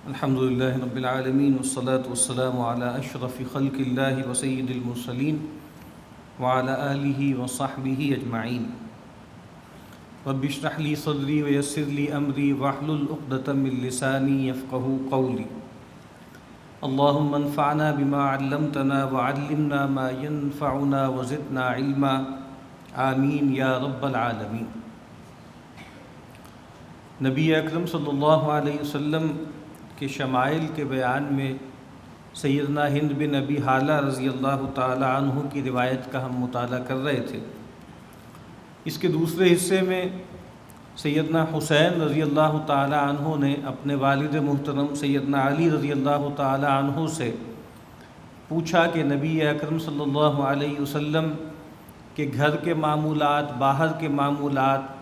الحمد للہ رب العالمین والصلاة والسلام علی اشرف خلق اللہ وسید المرسلین وعلی آلہ وصحبہ اجمعین رب اشرح لی صدری ویسر لی امری واحلل عقدۃ من لسانی یفقہوا قولی اللہم انفعنا بما علمتنا وعلمنا ما ينفعنا وزدنا علما آمین یا رب العالمین۔ نبی اکرم صلی اللہ علیہ وسلم کے شمائل کے بیان میں سیدنا ہند بن ابی حالہ رضی اللہ تعالی عنہ کی روایت کا ہم مطالعہ کر رہے تھے۔ اس کے دوسرے حصے میں سیدنا حسین رضی اللہ تعالی عنہ نے اپنے والد محترم سیدنا علی رضی اللہ تعالی عنہ سے پوچھا کہ نبی اکرم صلی اللہ علیہ وسلم کے گھر کے معمولات، باہر کے معمولات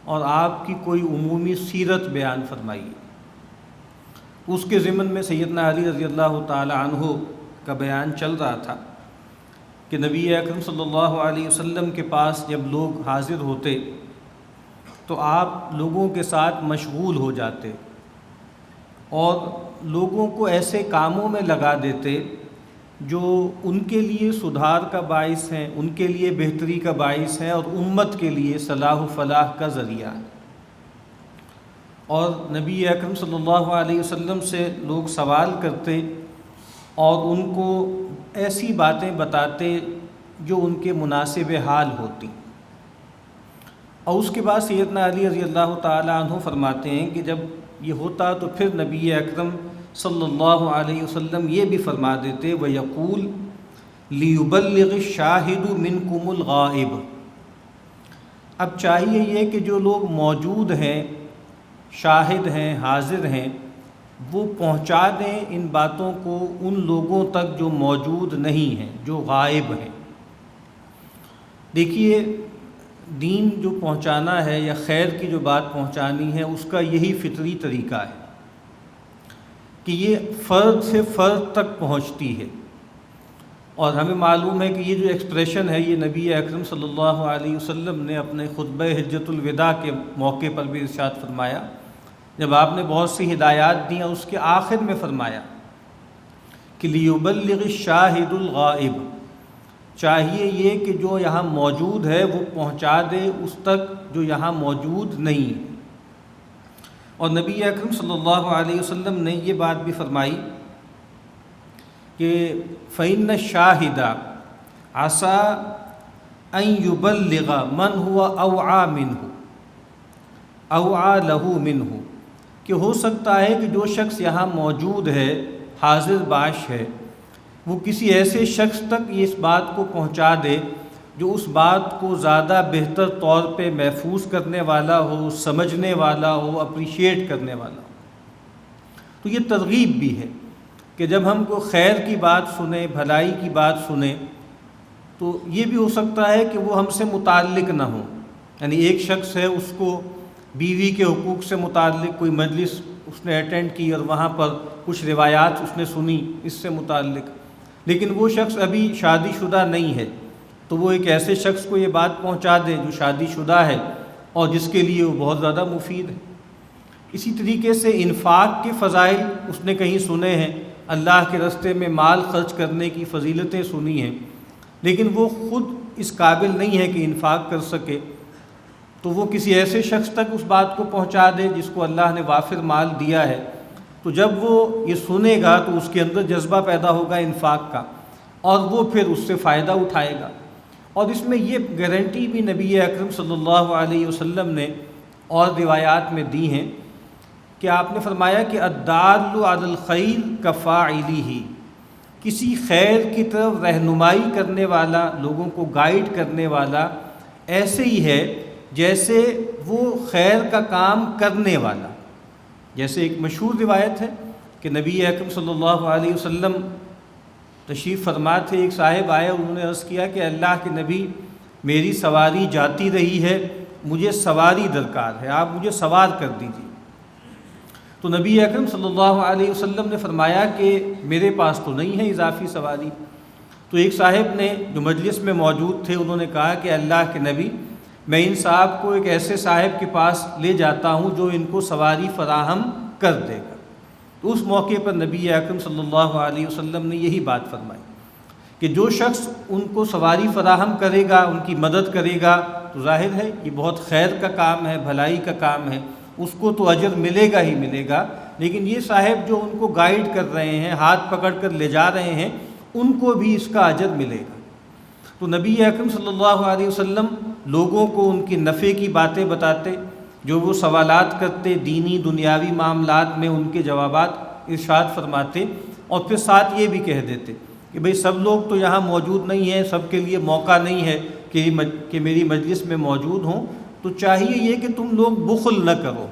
اور آپ کی کوئی عمومی سیرت بیان فرمائیے۔ اس کے ضمن میں سیدنا علی رضی اللہ تعالی عنہ کا بیان چل رہا تھا کہ نبی اکرم صلی اللہ علیہ وسلم کے پاس جب لوگ حاضر ہوتے تو آپ لوگوں کے ساتھ مشغول ہو جاتے اور لوگوں کو ایسے کاموں میں لگا دیتے جو ان کے لیے سدھار کا باعث ہیں، ان کے لیے بہتری کا باعث ہے اور امت کے لیے صلاح و فلاح کا ذریعہ ہے۔ اور نبی اکرم صلی اللہ علیہ وسلم سے لوگ سوال کرتے اور ان کو ایسی باتیں بتاتے جو ان کے مناسب حال ہوتی، اور اس کے بعد سیدنا علی رضی اللہ تعالی عنہ فرماتے ہیں کہ جب یہ ہوتا تو پھر نبی اکرم صلی اللہ علیہ وسلم یہ بھی فرما دیتے وَيَقُولُ لِيُبَلِّغِ الشَّاهِدُ مِنْكُمُ الْغَائِبَ۔ اب چاہیے یہ کہ جو لوگ موجود ہیں، شاہد ہیں، حاضر ہیں، وہ پہنچا دیں ان باتوں کو ان لوگوں تک جو موجود نہیں ہیں، جو غائب ہیں۔ دیکھیے، دین جو پہنچانا ہے یا خیر کی جو بات پہنچانی ہے اس کا یہی فطری طریقہ ہے کہ یہ فرد سے فرد تک پہنچتی ہے۔ اور ہمیں معلوم ہے کہ یہ جو ایکسپریشن ہے یہ نبی اکرم صلی اللہ علیہ وسلم نے اپنے خطبہ حجۃ الوداع کے موقع پر بھی ارشاد فرمایا، جب آپ نے بہت سی ہدایات دیں، اس کے آخر میں فرمایا کہ لِيُبَلِّغِ الشَّاهِدُ الْغَائِبَ، چاہیے یہ کہ جو یہاں موجود ہے وہ پہنچا دے اس تک جو یہاں موجود نہیں ہے۔ اور نبی اکرم صلی اللہ علیہ وسلم نے یہ بات بھی فرمائی کہ فَإِنَّ الشَّاهِدَ عَسَىٰ أَن يُبَلِّغَ مَنْ هُوَ أَوْعَىٰ مِنْهُ أَوْعَىٰ لَهُ مِنْهُ، کہ ہو سکتا ہے کہ جو شخص یہاں موجود ہے، حاضر باش ہے، وہ کسی ایسے شخص تک یہ اس بات کو پہنچا دے جو اس بات کو زیادہ بہتر طور پہ محفوظ کرنے والا ہو، سمجھنے والا ہو، اپریشیٹ کرنے والا ہو۔ تو یہ ترغیب بھی ہے کہ جب ہم کو خیر کی بات سنیں، بھلائی کی بات سنیں، تو یہ بھی ہو سکتا ہے کہ وہ ہم سے متعلق نہ ہوں۔ یعنی ایک شخص ہے، اس کو بیوی کے حقوق سے متعلق کوئی مجلس اس نے اٹینڈ کی اور وہاں پر کچھ روایات اس نے سنی اس سے متعلق، لیکن وہ شخص ابھی شادی شدہ نہیں ہے، تو وہ ایک ایسے شخص کو یہ بات پہنچا دے جو شادی شدہ ہے اور جس کے لیے وہ بہت زیادہ مفید ہے۔ اسی طریقے سے انفاق کے فضائل اس نے کہیں سنے ہیں، اللہ کے راستے میں مال خرچ کرنے کی فضیلتیں سنی ہیں، لیکن وہ خود اس قابل نہیں ہے کہ انفاق کر سکے، تو وہ کسی ایسے شخص تک اس بات کو پہنچا دے جس کو اللہ نے وافر مال دیا ہے۔ تو جب وہ یہ سنے گا تو اس کے اندر جذبہ پیدا ہوگا انفاق کا، اور وہ پھر اس سے فائدہ اٹھائے گا۔ اور اس میں یہ گارنٹی بھی نبی اکرم صلی اللہ علیہ وسلم نے اور روایات میں دی ہیں کہ آپ نے فرمایا کہ الدال علی الخیر کفاعلہ، کسی خیر کی طرف رہنمائی کرنے والا، لوگوں کو گائیڈ کرنے والا ایسے ہی ہے جیسے وہ خیر کا کام کرنے والا۔ جیسے ایک مشہور روایت ہے کہ نبی اکرم صلی اللہ علیہ وسلم تشریف فرما تھے، ایک صاحب آئے اور انہوں نے عرض کیا کہ اللہ کے نبی، میری سواری جاتی رہی ہے، مجھے سواری درکار ہے، آپ مجھے سوار کر دیجیے۔ تو نبی اکرم صلی اللہ علیہ وسلم نے فرمایا کہ میرے پاس تو نہیں ہے اضافی سواری۔ تو ایک صاحب نے جو مجلس میں موجود تھے انہوں نے کہا کہ اللہ کے نبی، میں ان صاحب کو ایک ایسے صاحب کے پاس لے جاتا ہوں جو ان کو سواری فراہم کر دے گا۔ تو اس موقع پر نبی اکرم صلی اللہ علیہ وسلم نے یہی بات فرمائی کہ جو شخص ان کو سواری فراہم کرے گا، ان کی مدد کرے گا، تو ظاہر ہے یہ بہت خیر کا کام ہے، بھلائی کا کام ہے، اس کو تو اجر ملے گا ہی ملے گا، لیکن یہ صاحب جو ان کو گائیڈ کر رہے ہیں، ہاتھ پکڑ کر لے جا رہے ہیں، ان کو بھی اس کا اجر ملے گا۔ تو نبی اکرم صلی اللہ علیہ وسلم لوگوں کو ان کی نفع کی باتیں بتاتے، جو وہ سوالات کرتے دینی دنیاوی معاملات میں ان کے جوابات ارشاد فرماتے، اور پھر ساتھ یہ بھی کہہ دیتے کہ بھئی سب لوگ تو یہاں موجود نہیں ہیں، سب کے لیے موقع نہیں ہے کہ میری مجلس میں موجود ہوں، تو چاہیے یہ کہ تم لوگ بخل نہ کرو،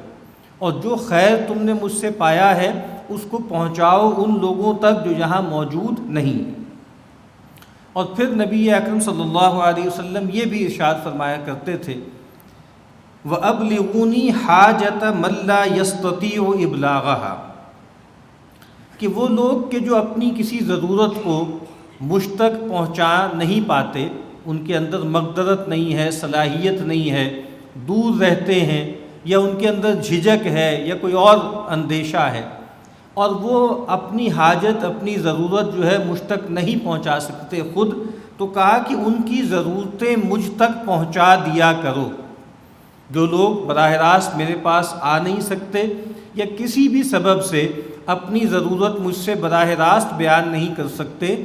اور جو خیر تم نے مجھ سے پایا ہے اس کو پہنچاؤ ان لوگوں تک جو یہاں موجود نہیں۔ اور پھر نبی اکرم صلی اللہ علیہ وسلم یہ بھی ارشاد فرمایا کرتے تھے وَأَبْلِغُونِي حَاجَةَ مَن لَّا يَسْتَطِيعُ إِبْلَاغَهَا، کہ وہ لوگ کہ جو اپنی کسی ضرورت کو مجھ تک پہنچا نہیں پاتے، ان کے اندر مقدرت نہیں ہے، صلاحیت نہیں ہے، دور رہتے ہیں، یا ان کے اندر جھجک ہے یا کوئی اور اندیشہ ہے، اور وہ اپنی حاجت اپنی ضرورت جو ہے مجھ تک نہیں پہنچا سکتے خود، تو کہا کہ ان کی ضرورتیں مجھ تک پہنچا دیا کرو۔ جو لوگ براہ راست میرے پاس آ نہیں سکتے یا کسی بھی سبب سے اپنی ضرورت مجھ سے براہ راست بیان نہیں کر سکتے،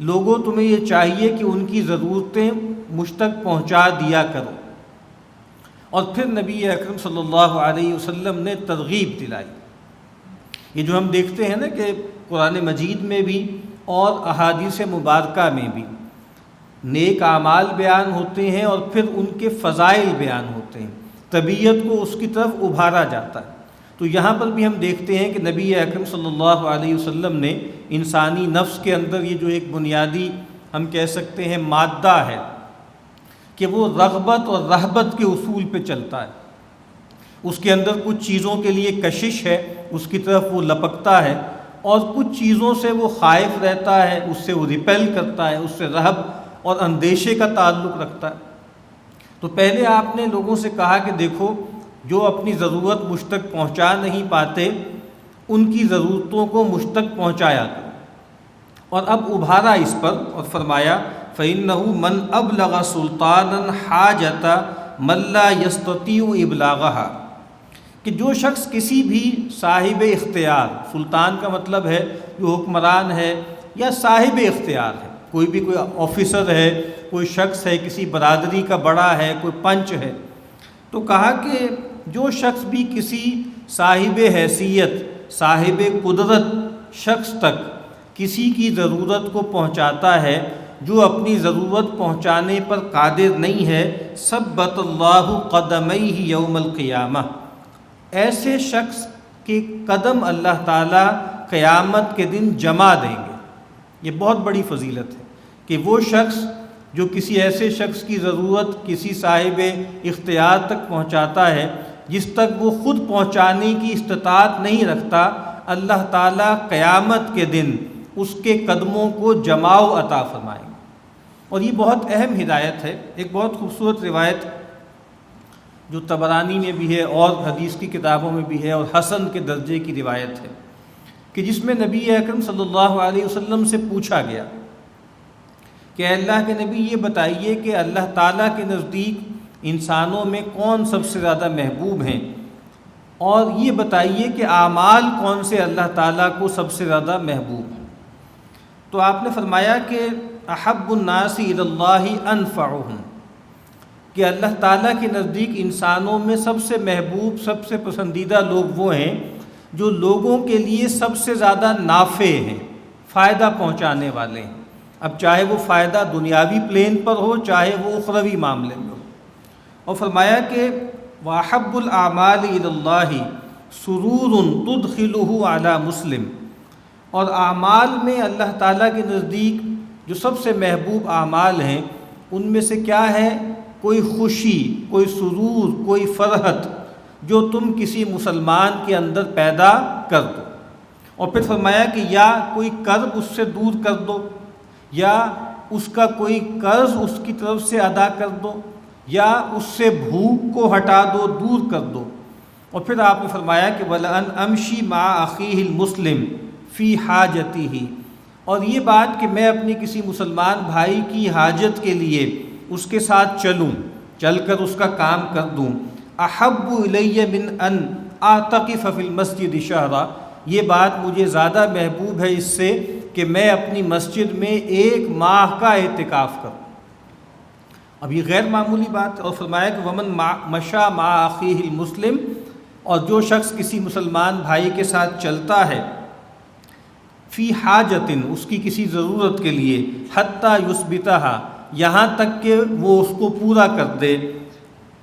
لوگوں تمہیں یہ چاہیے کہ ان کی ضرورتیں مجھ تک پہنچا دیا کرو۔ اور پھر نبی اکرم صلی اللہ علیہ وسلم نے ترغیب دلائی۔ یہ جو ہم دیکھتے ہیں نا کہ قرآن مجید میں بھی اور احادیث مبارکہ میں بھی نیک اعمال بیان ہوتے ہیں اور پھر ان کے فضائل بیان ہوتے ہیں، طبیعت کو اس کی طرف ابھارا جاتا ہے۔ تو یہاں پر بھی ہم دیکھتے ہیں کہ نبی اکرم صلی اللہ علیہ وسلم نے انسانی نفس کے اندر یہ جو ایک بنیادی ہم کہہ سکتے ہیں مادہ ہے کہ وہ رغبت اور رہبت کے اصول پہ چلتا ہے، اس کے اندر کچھ چیزوں کے لیے کشش ہے، اس کی طرف وہ لپکتا ہے، اور کچھ چیزوں سے وہ خائف رہتا ہے، اس سے وہ ریپیل کرتا ہے، اس سے رہب اور اندیشے کا تعلق رکھتا ہے۔ تو پہلے آپ نے لوگوں سے کہا کہ دیکھو جو اپنی ضرورت مجھ تک پہنچا نہیں پاتے ان کی ضرورتوں کو مجھ تک پہنچایا کرو، اور اب ابھارا اس پر اور فرمایا فَإِنَّهُ مَنْ أَبْلَغَ سُلْطَانًا حَاجَةَ مَن لَّا يَسْتَطِيعُ إِبْلَاغَهَا، کہ جو شخص کسی بھی صاحب اختیار، سلطان کا مطلب ہے جو حکمران ہے یا صاحب اختیار ہے، کوئی بھی کوئی آفیسر ہے، کوئی شخص ہے، کسی برادری کا بڑا ہے، کوئی پنچ ہے، تو کہا کہ جو شخص بھی کسی صاحب حیثیت صاحب قدرت شخص تک کسی کی ضرورت کو پہنچاتا ہے جو اپنی ضرورت پہنچانے پر قادر نہیں ہے، ثبت اللہ قدمیہ یوم القیامہ، ایسے شخص کے قدم اللہ تعالیٰ قیامت کے دن جما دیں گے۔ یہ بہت بڑی فضیلت ہے کہ وہ شخص جو کسی ایسے شخص کی ضرورت کسی صاحب اختیار تک پہنچاتا ہے جس تک وہ خود پہنچانے کی استطاعت نہیں رکھتا، اللہ تعالیٰ قیامت کے دن اس کے قدموں کو جماؤ عطا فرمائیں گے۔ اور یہ بہت اہم ہدایت ہے۔ ایک بہت خوبصورت روایت جو طبرانی میں بھی ہے اور حدیث کی کتابوں میں بھی ہے اور حسن کے درجے کی روایت ہے، کہ جس میں نبی اکرم صلی اللہ علیہ وسلم سے پوچھا گیا کہ اللہ کے نبی یہ بتائیے کہ اللہ تعالیٰ کے نزدیک انسانوں میں کون سب سے زیادہ محبوب ہیں، اور یہ بتائیے کہ اعمال کون سے اللہ تعالیٰ کو سب سے زیادہ محبوب ہیں۔ تو آپ نے فرمایا کہ احب الناس الی اللہ انفعہم، کہ اللہ تعالیٰ کے نزدیک انسانوں میں سب سے محبوب سب سے پسندیدہ لوگ وہ ہیں جو لوگوں کے لیے سب سے زیادہ نافع ہیں، فائدہ پہنچانے والے ہیں، اب چاہے وہ فائدہ دنیاوی پلین پر ہو چاہے وہ اخروی معاملے میں ہو۔ اور فرمایا کہ وَأَحَبُّ الْأَعْمَالِ إِلَى اللَّهِ سُرُورٌ تُدْخِلُهُ عَلَى مُسْلِم، اور اعمال میں اللہ تعالیٰ کے نزدیک جو سب سے محبوب اعمال ہیں ان میں سے کیا ہے؟ کوئی خوشی، کوئی سرور، کوئی فرحت جو تم کسی مسلمان کے اندر پیدا کر دو۔ اور پھر فرمایا کہ یا کوئی کرب اس سے دور کر دو، یا اس کا کوئی قرض اس کی طرف سے ادا کر دو، یا اس سے بھوک کو ہٹا دو، دور کر دو، اور پھر آپ نے فرمایا کہ وَلَأَنْ أَمْشِي مَعَ أَخِيهِ الْمُسْلِمِ فِي حَاجَتِهِ، اور یہ بات کہ میں اپنی کسی مسلمان بھائی کی حاجت کے لیے اس کے ساتھ چلوں، چل کر اس کا کام کر دوں، احب الی من ان اعتکف فی المسجد شہرا، یہ بات مجھے زیادہ محبوب ہے اس سے کہ میں اپنی مسجد میں 1 ماہ کا اعتکاف کروں۔ اب یہ غیر معمولی بات، اور فرمایا کہ ومن مشى مع اخیہ المسلم، اور جو شخص کسی مسلمان بھائی کے ساتھ چلتا ہے فی حاجت، اس کی کسی ضرورت کے لیے، حتی یثبتھا، یہاں تک کہ وہ اس کو پورا کر دے،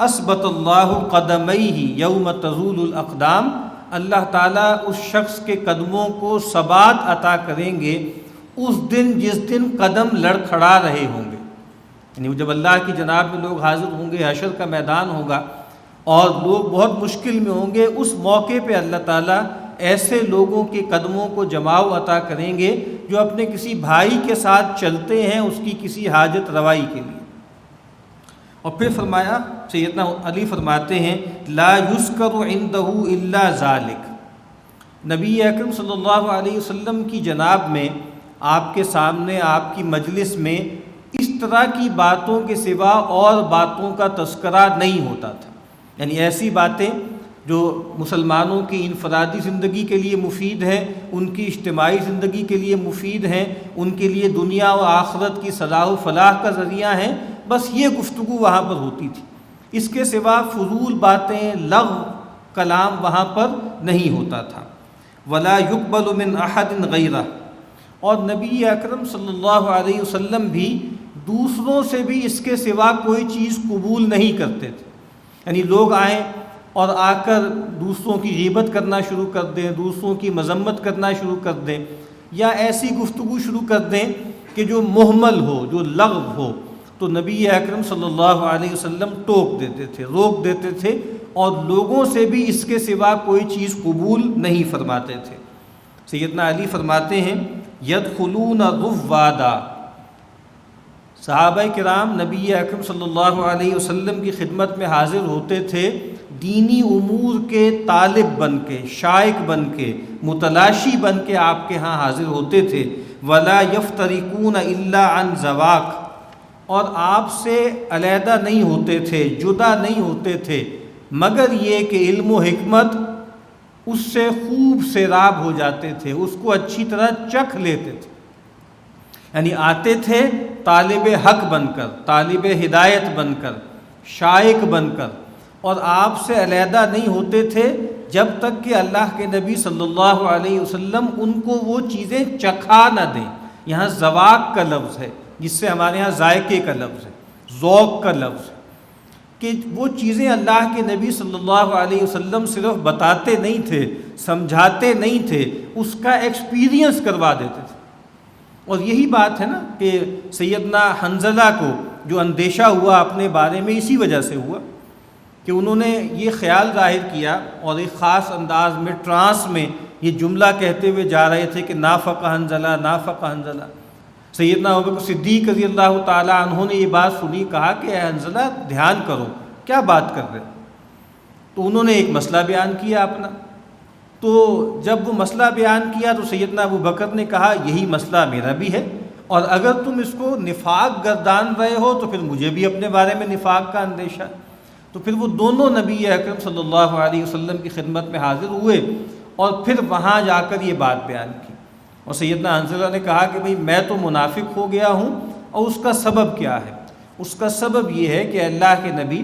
اثبت اللہ قدمیہ یوم تزول الاقدام، اللہ تعالیٰ اس شخص کے قدموں کو ثبات عطا کریں گے اس دن جس دن قدم لڑکھڑا رہے ہوں گے، یعنی جب اللہ کی جناب میں لوگ حاضر ہوں گے، حشر کا میدان ہوگا اور لوگ بہت مشکل میں ہوں گے، اس موقع پہ اللہ تعالیٰ ایسے لوگوں کے قدموں کو جماؤ عطا کریں گے جو اپنے کسی بھائی کے ساتھ چلتے ہیں اس کی کسی حاجت روائی کے لیے۔ اور پھر فرمایا، سیدنا علی فرماتے ہیں لا یذکر عندہ الا ذالک، نبی اکرم صلی اللہ علیہ وسلم کی جناب میں، آپ کے سامنے، آپ کی مجلس میں اس طرح کی باتوں کے سوا اور باتوں کا تذکرہ نہیں ہوتا تھا، یعنی ایسی باتیں جو مسلمانوں کی انفرادی زندگی کے لیے مفید ہیں، ان کی اجتماعی زندگی کے لیے مفید ہیں، ان کے لیے دنیا و آخرت کی صلاح و فلاح کا ذریعہ ہیں، بس یہ گفتگو وہاں پر ہوتی تھی، اس کے سوا فضول باتیں، لغو کلام وہاں پر نہیں ہوتا تھا۔ ولا يقبل من احد غیرہ، اور نبی اکرم صلی اللہ علیہ وسلم بھی دوسروں سے بھی اس کے سوا کوئی چیز قبول نہیں کرتے تھے، یعنی لوگ آئیں اور آ کر دوسروں کی غیبت کرنا شروع کر دیں، دوسروں کی مذمت کرنا شروع کر دیں، یا ایسی گفتگو شروع کر دیں کہ جو مہمل ہو، جو لغو ہو، تو نبی اکرم صلی اللہ علیہ وسلم ٹوک دیتے تھے، روک دیتے تھے، اور لوگوں سے بھی اس کے سوا کوئی چیز قبول نہیں فرماتے تھے۔ سیدنا علی فرماتے ہیں یدخلون روادا، صحابہ کرام نبی اکرم صلی اللہ علیہ وسلم کی خدمت میں حاضر ہوتے تھے دینی امور کے طالب بن کے، شائق بن کے، متلاشی بن کے آپ کے ہاں حاضر ہوتے تھے۔ ولا یفترقون الا عن ذواق، اور آپ سے علیحدہ نہیں ہوتے تھے، جدا نہیں ہوتے تھے، مگر یہ کہ علم و حکمت اس سے خوب سیراب ہو جاتے تھے، اس کو اچھی طرح چکھ لیتے تھے، یعنی آتے تھے طالب حق بن کر، طالب ہدایت بن کر، شائق بن کر، اور آپ سے علیحدہ نہیں ہوتے تھے جب تک کہ اللہ کے نبی صلی اللہ علیہ وسلم ان کو وہ چیزیں چکھا نہ دیں۔ یہاں ذواق کا لفظ ہے، جس سے ہمارے ہاں ذائقے کا لفظ ہے، ذوق کا لفظ ہے، کہ وہ چیزیں اللہ کے نبی صلی اللہ علیہ وسلم صرف بتاتے نہیں تھے، سمجھاتے نہیں تھے، اس کا ایکسپیرینس کروا دیتے تھے۔ اور یہی بات ہے نا کہ سیدنا حنظلہ کو جو اندیشہ ہوا اپنے بارے میں اسی وجہ سے ہوا کہ انہوں نے یہ خیال ظاہر کیا اور ایک خاص انداز میں ٹرانس میں یہ جملہ کہتے ہوئے جا رہے تھے کہ نافق حنظلہ، نافق حنظلہ۔ سیدنا ابوبکر صدیق رضی اللہ تعالیٰ عنہ نے یہ بات سنی، کہا کہ اے حنظلہ دھیان کرو، کیا بات کر رہے؟ تو انہوں نے ایک مسئلہ بیان کیا اپنا، تو جب وہ مسئلہ بیان کیا تو سیدنا ابوبکر نے کہا یہی مسئلہ میرا بھی ہے، اور اگر تم اس کو نفاق گردان رہے ہو تو پھر مجھے بھی اپنے بارے میں نفاق کا اندیشہ۔ تو پھر وہ دونوں نبی اکرم صلی اللہ علیہ وسلم کی خدمت میں حاضر ہوئے اور پھر وہاں جا کر یہ بات بیان کی، اور سیدنا حنظلہ نے کہا کہ بھئی میں تو منافق ہو گیا ہوں، اور اس کا سبب کیا ہے؟ اس کا سبب یہ ہے کہ اللہ کے نبی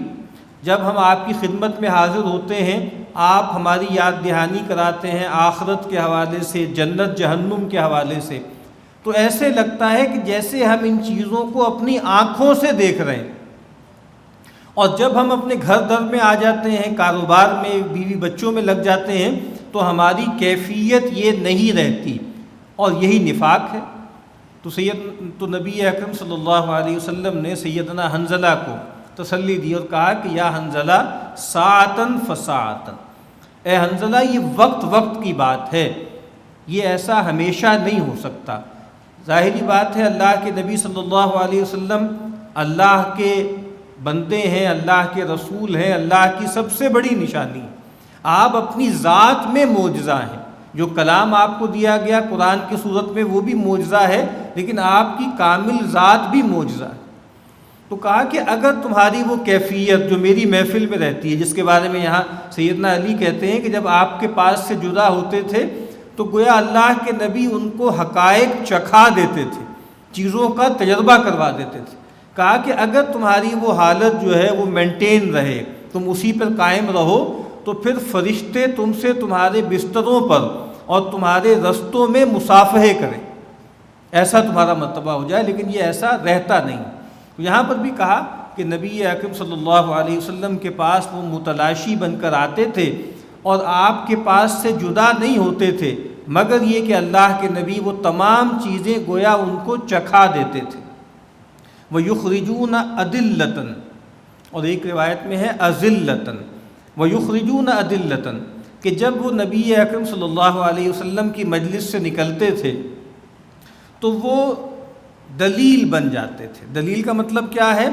جب ہم آپ کی خدمت میں حاضر ہوتے ہیں، آپ ہماری یاد دہانی کراتے ہیں آخرت کے حوالے سے، جنت جہنم کے حوالے سے، تو ایسے لگتا ہے کہ جیسے ہم ان چیزوں کو اپنی آنکھوں سے دیکھ رہے ہیں، اور جب ہم اپنے گھر در میں آ جاتے ہیں، کاروبار میں، بیوی بچوں میں لگ جاتے ہیں، تو ہماری کیفیت یہ نہیں رہتی، اور یہی نفاق ہے۔ تو نبی اکرم صلی اللہ علیہ وسلم نے سیدنا حنظلہ کو تسلی دی اور کہا کہ یا حنظلہ ساعتن فساعتن، اے حنظلہ یہ وقت وقت کی بات ہے، یہ ایسا ہمیشہ نہیں ہو سکتا۔ ظاہری بات ہے اللہ کے نبی صلی اللہ علیہ وسلم اللہ کے بندے ہیں، اللہ کے رسول ہیں، اللہ کی سب سے بڑی نشانی ہے۔ آپ اپنی ذات میں معجزہ ہیں، جو کلام آپ کو دیا گیا قرآن کی صورت میں وہ بھی معجزہ ہے، لیکن آپ کی کامل ذات بھی معجزہ ہے۔ تو کہا کہ اگر تمہاری وہ کیفیت جو میری محفل میں رہتی ہے، جس کے بارے میں یہاں سیدنا علی کہتے ہیں کہ جب آپ کے پاس سے جدا ہوتے تھے تو گویا اللہ کے نبی ان کو حقائق چکھا دیتے تھے، چیزوں کا تجربہ کروا دیتے تھے۔ کہا کہ اگر تمہاری وہ حالت جو ہے وہ مینٹین رہے، تم اسی پر قائم رہو، تو پھر فرشتے تم سے تمہارے بستروں پر اور تمہارے رستوں میں مصافحے کریں، ایسا تمہارا مرتبہ ہو جائے، لیکن یہ ایسا رہتا نہیں۔ یہاں پر بھی کہا کہ نبی اکرم صلی اللہ علیہ وسلم کے پاس وہ متلاشی بن کر آتے تھے اور آپ کے پاس سے جدا نہیں ہوتے تھے، مگر یہ کہ اللہ کے نبی وہ تمام چیزیں گویا ان کو چکھا دیتے تھے۔ وَيُخْرِجُونَ أَدِلَّةً، اور ایک روایت میں ہے أَذِلَّةً، وَيُخْرِجُونَ أَدِلَّةً، کہ جب وہ نبی اکرم صلی اللہ علیہ وسلم کی مجلس سے نکلتے تھے تو وہ دلیل بن جاتے تھے۔ دلیل کا مطلب کیا ہے؟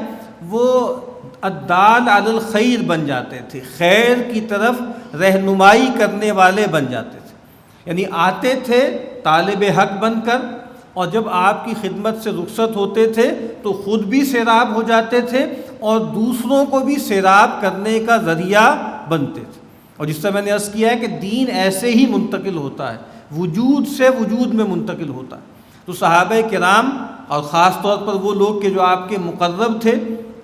وہ الدال علی الخیر بن جاتے تھے، خیر کی طرف رہنمائی کرنے والے بن جاتے تھے۔ یعنی آتے تھے طالب حق بن کر، اور جب آپ کی خدمت سے رخصت ہوتے تھے تو خود بھی سیراب ہو جاتے تھے اور دوسروں کو بھی سیراب کرنے کا ذریعہ بنتے تھے۔ اور جس طرح میں نے عرض کیا ہے کہ دین ایسے ہی منتقل ہوتا ہے، وجود سے وجود میں منتقل ہوتا ہے۔ تو صحابہ کرام اور خاص طور پر وہ لوگ کہ جو آپ کے مقرب تھے،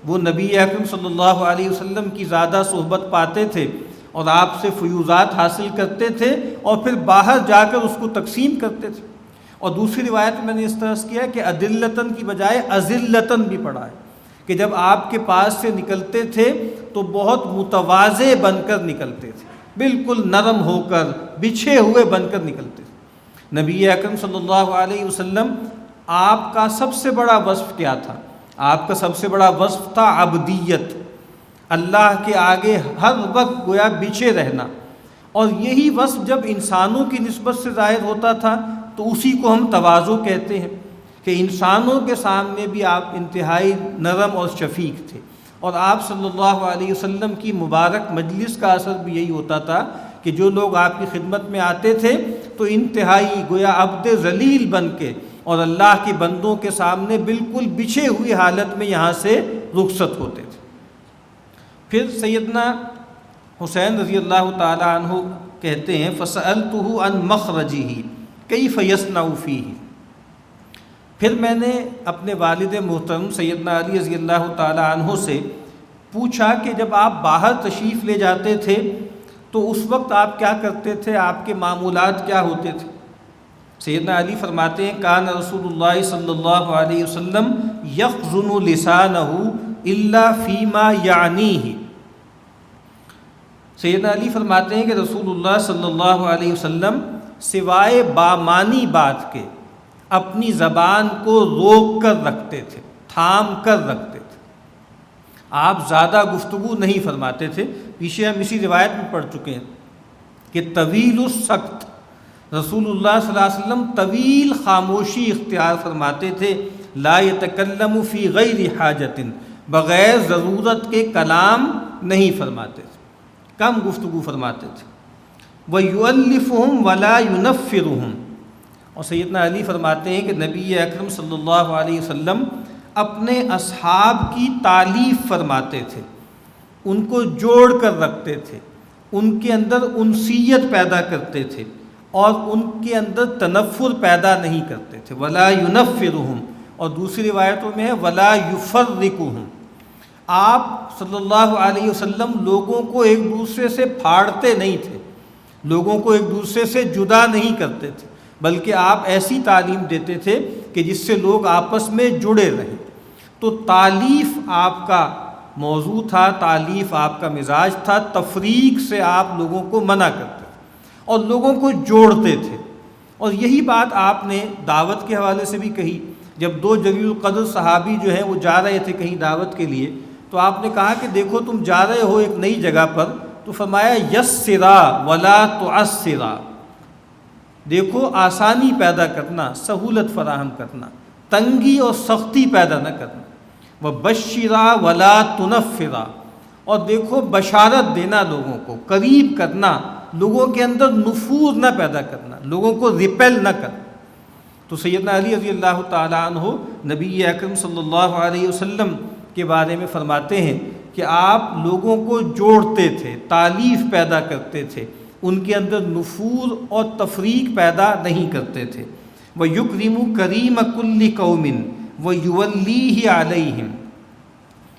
وہ نبی اکرم صلی اللہ علیہ وسلم کی زیادہ صحبت پاتے تھے اور آپ سے فیوضات حاصل کرتے تھے اور پھر باہر جا کر اس کو تقسیم کرتے تھے۔ اور دوسری روایت میں نے اس طرح کیا کہ عدلتن کی بجائے ازلتن بھی پڑھا ہے، کہ جب آپ کے پاس سے نکلتے تھے تو بہت متواضع بن کر نکلتے تھے، بالکل نرم ہو کر بچھے ہوئے بن کر نکلتے تھے۔ نبی اکرم صلی اللہ علیہ وسلم آپ کا سب سے بڑا وصف کیا تھا؟ آپ کا سب سے بڑا وصف تھا عبدیت، اللہ کے آگے ہر وقت گویا بچھے رہنا۔ اور یہی وصف جب انسانوں کی نسبت سے ظاہر ہوتا تھا تو اسی کو ہم تواضع کہتے ہیں، کہ انسانوں کے سامنے بھی آپ انتہائی نرم اور شفیق تھے۔ اور آپ صلی اللہ علیہ وسلم کی مبارک مجلس کا اثر بھی یہی ہوتا تھا کہ جو لوگ آپ کی خدمت میں آتے تھے تو انتہائی گویا عبد ذلیل بن کے اور اللہ کے بندوں کے سامنے بالکل بچھے ہوئی حالت میں یہاں سے رخصت ہوتے تھے۔ پھر سیدنا حسین رضی اللہ تعالی عنہ کہتے ہیں فَسَأَلْتُهُ عَنْ مَخْرَجِهِ كَيْفَ يَصْنَعُ فِيهِ، پھر میں نے اپنے والد محترم سیدنا علی رضی اللہ تعالی عنہ سے پوچھا کہ جب آپ باہر تشریف لے جاتے تھے تو اس وقت آپ کیا کرتے تھے، آپ کے معمولات کیا ہوتے تھے؟ سیدنا علی فرماتے ہیں کان رسول اللہ صلی اللہ علیہ وسلم یخزن لسانہ الا فیما یعنیہ، سیدنا علی فرماتے ہیں کہ رسول اللہ صلی اللہ علیہ وسلم سوائے بامانی بات کے اپنی زبان کو روک کر رکھتے تھے، تھام کر رکھتے تھے۔ آپ زیادہ گفتگو نہیں فرماتے تھے۔ پیچھے ہم اسی روایت میں پڑھ چکے ہیں کہ طویل السکت، رسول اللہ صلی اللہ علیہ وسلم طویل خاموشی اختیار فرماتے تھے، لا یتکلم فی غیر حاجت، بغیر ضرورت کے کلام نہیں فرماتے تھے، کم گفتگو فرماتے تھے۔ وَيُؤَلِّفُهُمْ وَلَا يُنَفِّرُهُمْ، اور سیدنا علی فرماتے ہیں کہ نبی اکرم صلی اللہ علیہ وسلم اپنے اصحاب کی تعلیف فرماتے تھے، ان کو جوڑ کر رکھتے تھے، ان کے اندر انسیت پیدا کرتے تھے اور ان کے اندر تنفر پیدا نہیں کرتے تھے۔ ولا ينفرهم، اور دوسری روایتوں میں ہے ولا يفرقهم، آپ صلی اللہ علیہ وسلم لوگوں کو ایک دوسرے سے پھاڑتے نہیں تھے، لوگوں کو ایک دوسرے سے جدا نہیں کرتے تھے، بلکہ آپ ایسی تعلیم دیتے تھے کہ جس سے لوگ آپس میں جڑے رہیں۔ تو تعلیف آپ کا موضوع تھا، تعلیف آپ کا مزاج تھا، تفریق سے آپ لوگوں کو منع کرتے تھے اور لوگوں کو جوڑتے تھے۔ اور یہی بات آپ نے دعوت کے حوالے سے بھی کہی۔ جب دو جلیل القدر صحابی جو ہیں وہ جا رہے تھے کہیں دعوت کے لیے، تو آپ نے کہا کہ دیکھو تم جا رہے ہو ایک نئی جگہ پر، تو فرمایا یسرا ولا تعسرا، دیکھو آسانی پیدا کرنا، سہولت فراہم کرنا، تنگی اور سختی پیدا نہ کرنا۔ وبشرا ولا تنفرا، اور دیکھو بشارت دینا لوگوں کو، قریب کرنا، لوگوں کے اندر نفور نہ پیدا کرنا، لوگوں کو ریپیل نہ کرنا۔ تو سیدنا علی رضی اللہ تعالیٰ عنہ نبی اکرم صلی اللہ علیہ وسلم کے بارے میں فرماتے ہیں کہ آپ لوگوں کو جوڑتے تھے، تالیف پیدا کرتے تھے، ان کے اندر نفور اور تفریق پیدا نہیں کرتے تھے۔ وَيُكْرِمُ كَرِيمَ كُلِّ قَوْمٍ وَيُوَلِّيهِ عَلَيْهِمْ۔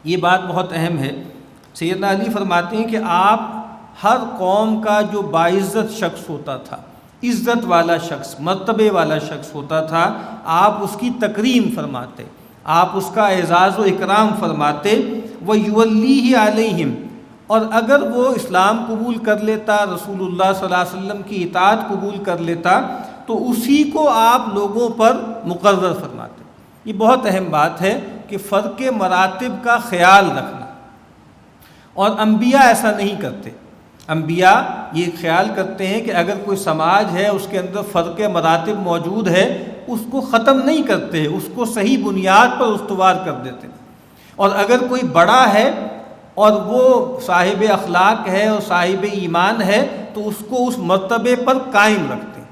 یہ بات بہت اہم ہے۔ سیدنا علی فرماتے ہیں کہ آپ ہر قوم کا جو باعزت شخص ہوتا تھا، عزت والا شخص، مرتبے والا شخص ہوتا تھا، آپ اس کی تکریم فرماتے، آپ اس کا اعزاز و اکرام فرماتے۔ وَيُوَلِّيهِ عَلَيْهِمْ، اور اگر وہ اسلام قبول کر لیتا، رسول اللہ صلی اللہ علیہ وسلم کی اطاعت قبول کر لیتا، تو اسی کو آپ لوگوں پر مقرر فرماتے۔ یہ بہت اہم بات ہے کہ فرق مراتب کا خیال رکھنا، اور انبیاء ایسا نہیں کرتے۔ انبیاء یہ خیال کرتے ہیں کہ اگر کوئی سماج ہے اس کے اندر فرق مراتب موجود ہے، اس کو ختم نہیں کرتے، اس کو صحیح بنیاد پر استوار کر دیتے، اور اگر کوئی بڑا ہے اور وہ صاحب اخلاق ہے اور صاحب ایمان ہے تو اس کو اس مرتبے پر قائم رکھتے ہیں۔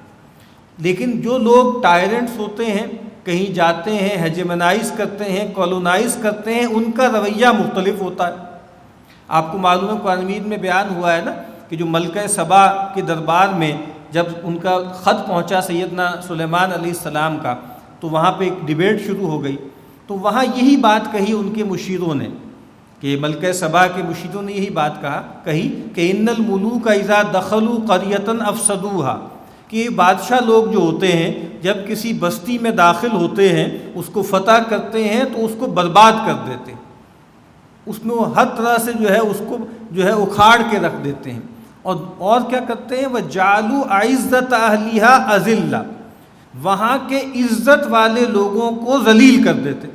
لیکن جو لوگ ٹائرنٹس ہوتے ہیں، کہیں جاتے ہیں، ہیجمنائز کرتے ہیں، کولونائز کرتے ہیں، ان کا رویہ مختلف ہوتا ہے۔ آپ کو معلوم ہے قرآن مجید میں بیان ہوا ہے نا کہ جو ملکہ سبا کے دربار میں جب ان کا خط پہنچا سیدنا سلیمان علیہ السلام کا، تو وہاں پہ ایک ڈیبیٹ شروع ہو گئی، تو وہاں یہی بات کہی ان کے مشیروں نے، کہ ملکہ سبا کے مشیروں نے یہی بات کہی کہ ان الملوک اذا دخلوا قریۃ افسدوها، کہ بادشاہ لوگ جو ہوتے ہیں جب کسی بستی میں داخل ہوتے ہیں، اس کو فتح کرتے ہیں تو اس کو برباد کر دیتے ہیں، اس میں وہ ہر طرح سے اس کو اکھاڑ کے رکھ دیتے ہیں، اور کیا کرتے ہیں، وَجَعَلُوا عِزَّةَ أَهْلِهَا أَذِلَّةً، وہاں کے عزت والے لوگوں کو ذلیل کر دیتے،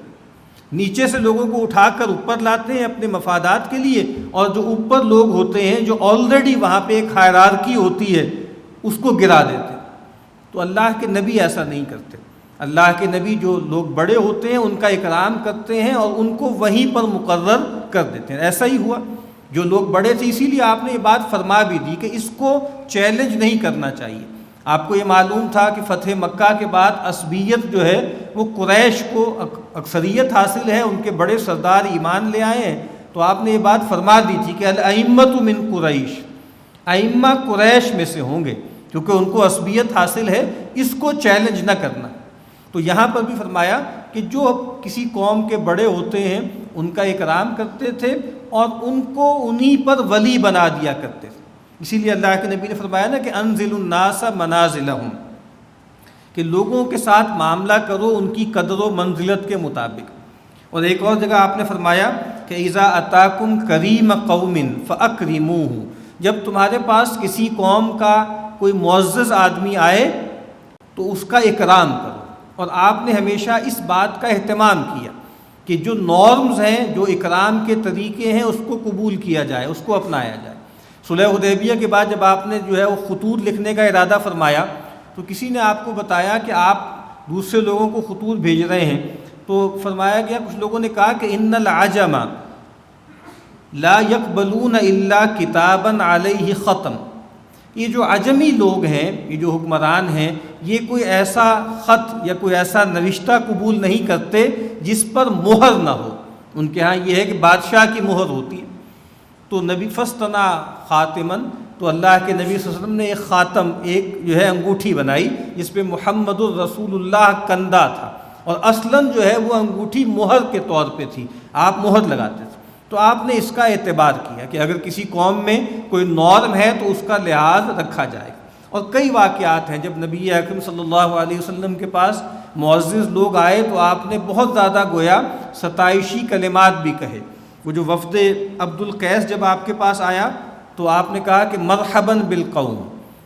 نیچے سے لوگوں کو اٹھا کر اوپر لاتے ہیں اپنے مفادات کے لیے، اور جو اوپر لوگ ہوتے ہیں جو آلریڈی وہاں پہ ایک ہائرارکی ہوتی ہے اس کو گرا دیتے۔ تو اللہ کے نبی ایسا نہیں کرتے۔ اللہ کے نبی جو لوگ بڑے ہوتے ہیں ان کا اکرام کرتے ہیں اور ان کو وہیں پر مقرر کر دیتے ہیں۔ ایسا ہی ہوا، جو لوگ بڑے تھے، اسی لیے آپ نے یہ بات فرما بھی دی کہ اس کو چیلنج نہیں کرنا چاہیے۔ آپ کو یہ معلوم تھا کہ فتح مکہ کے بعد عصبیت جو ہے وہ قریش کو اکثریت حاصل ہے، ان کے بڑے سردار ایمان لے آئے ہیں، تو آپ نے یہ بات فرما دی تھی کہ الائمۃ من قریش، ائمہ قریش میں سے ہوں گے، کیونکہ ان کو عصبیت حاصل ہے، اس کو چیلنج نہ کرنا۔ تو یہاں پر بھی فرمایا کہ جو کسی قوم کے بڑے ہوتے ہیں ان کا اکرام کرتے تھے اور ان کو انہی پر ولی بنا دیا کرتے تھے۔ اسی لیے اللہ کے نبی نے فرمایا نا کہ انزل الناس منازلہم، کہ لوگوں کے ساتھ معاملہ کرو ان کی قدر و منزلت کے مطابق۔ اور ایک اور جگہ آپ نے فرمایا کہ اذا اتاکم کریم قوم فاکرموہ، جب تمہارے پاس کسی قوم کا کوئی معزز آدمی آئے تو اس کا اکرام کرو۔ اور آپ نے ہمیشہ اس بات کا اہتمام کیا کہ جو نارمز ہیں، جو اکرام کے طریقے ہیں، اس کو قبول کیا جائے، اس کو اپنایا جائے۔ صلح حدیبیہ کے بعد جب آپ نے وہ خطوط لکھنے کا ارادہ فرمایا تو کسی نے آپ کو بتایا کہ آپ دوسرے لوگوں کو خطوط بھیج رہے ہیں، تو فرمایا گیا، کچھ لوگوں نے کہا کہ ان العجم لا يقبلون الا کتابا علیہ ختم، یہ جو عجمی لوگ ہیں، یہ جو حکمران ہیں، یہ کوئی ایسا خط یا کوئی ایسا نوشتہ قبول نہیں کرتے جس پر مہر نہ ہو۔ ان کے ہاں یہ ہے کہ بادشاہ کی مہر ہوتی ہے۔ تو نبی فستنا خاتمن، تو اللہ کے نبی صلی اللہ علیہ وسلم نے ایک خاتم، ایک انگوٹھی بنائی جس پہ محمد الرسول اللہ کندہ تھا، اور اصلاً وہ انگوٹھی مہر کے طور پہ تھی، آپ مہر لگاتے تھے۔ تو آپ نے اس کا اعتبار کیا کہ اگر کسی قوم میں کوئی نارم ہے تو اس کا لحاظ رکھا جائے گا۔ اور کئی واقعات ہیں، جب نبی اکرم صلی اللہ علیہ وسلم کے پاس معزز لوگ آئے تو آپ نے بہت زیادہ گویا ستائشی کلمات بھی کہے۔ وہ جو وفد عبد القیس جب آپ کے پاس آیا تو آپ نے کہا کہ مرحباً بالقوم،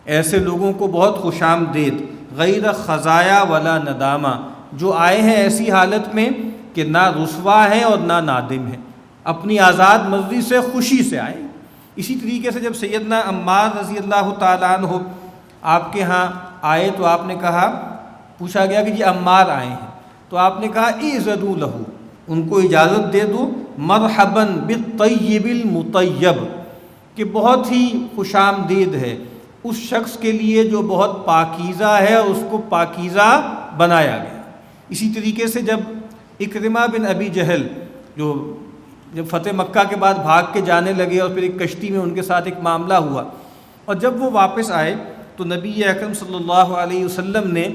ایسے لوگوں کو بہت خوش آمدید، غیر خزایا ولا ندامہ، جو آئے ہیں ایسی حالت میں کہ نہ رسوا ہیں اور نہ نادم ہیں، اپنی آزاد مرضی سے خوشی سے آئے۔ اسی طریقے سے جب سیدنا عمار رضی اللہ تعالیٰ عنہ آپ کے ہاں آئے تو آپ نے کہا، پوچھا گیا کہ جی عمار آئے ہیں، تو آپ نے کہا اِذْنُوا لَهُ، ان کو اجازت دے دو، مرحباً بالطیب المطیب، کہ بہت ہی خوش آمدید ہے اس شخص کے لیے جو بہت پاکیزہ ہے اور اس کو پاکیزہ بنایا گیا۔ اسی طریقے سے جب اکرمہ بن ابی جہل جو جب فتح مکہ کے بعد بھاگ کے جانے لگے اور پھر ایک کشتی میں ان کے ساتھ ایک معاملہ ہوا، اور جب وہ واپس آئے تو نبی اکرم صلی اللہ علیہ وسلم نے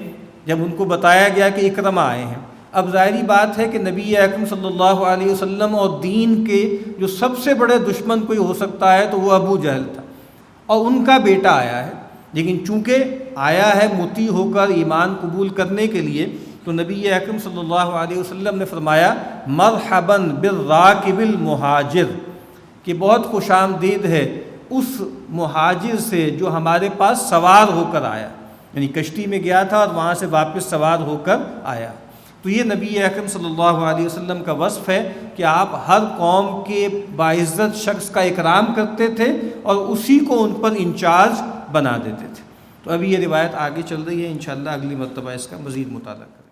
جب ان کو بتایا گیا کہ اکرمہ آئے ہیں، اب ظاہری بات ہے کہ نبی اکرم صلی اللہ علیہ وسلم اور دین کے جو سب سے بڑے دشمن کوئی ہو سکتا ہے تو وہ ابو جہل تھا، اور ان کا بیٹا آیا ہے، لیکن چونکہ آیا ہے مطیع ہو کر ایمان قبول کرنے کے لیے، تو نبی اکرم صلی اللہ علیہ وسلم نے فرمایا مرحباً بالراکب المہاجر، کہ بہت خوش آمدید ہے اس مہاجر سے جو ہمارے پاس سوار ہو کر آیا، یعنی کشتی میں گیا تھا اور وہاں سے واپس سوار ہو کر آیا۔ تو یہ نبی اکرم صلی اللہ علیہ وسلم کا وصف ہے کہ آپ ہر قوم کے باعزت شخص کا اکرام کرتے تھے اور اسی کو ان پر انچارج بنا دیتے تھے۔ تو ابھی یہ روایت آگے چل رہی ہے، انشاءاللہ اگلی مرتبہ اس کا مزید مطالعہ کریں۔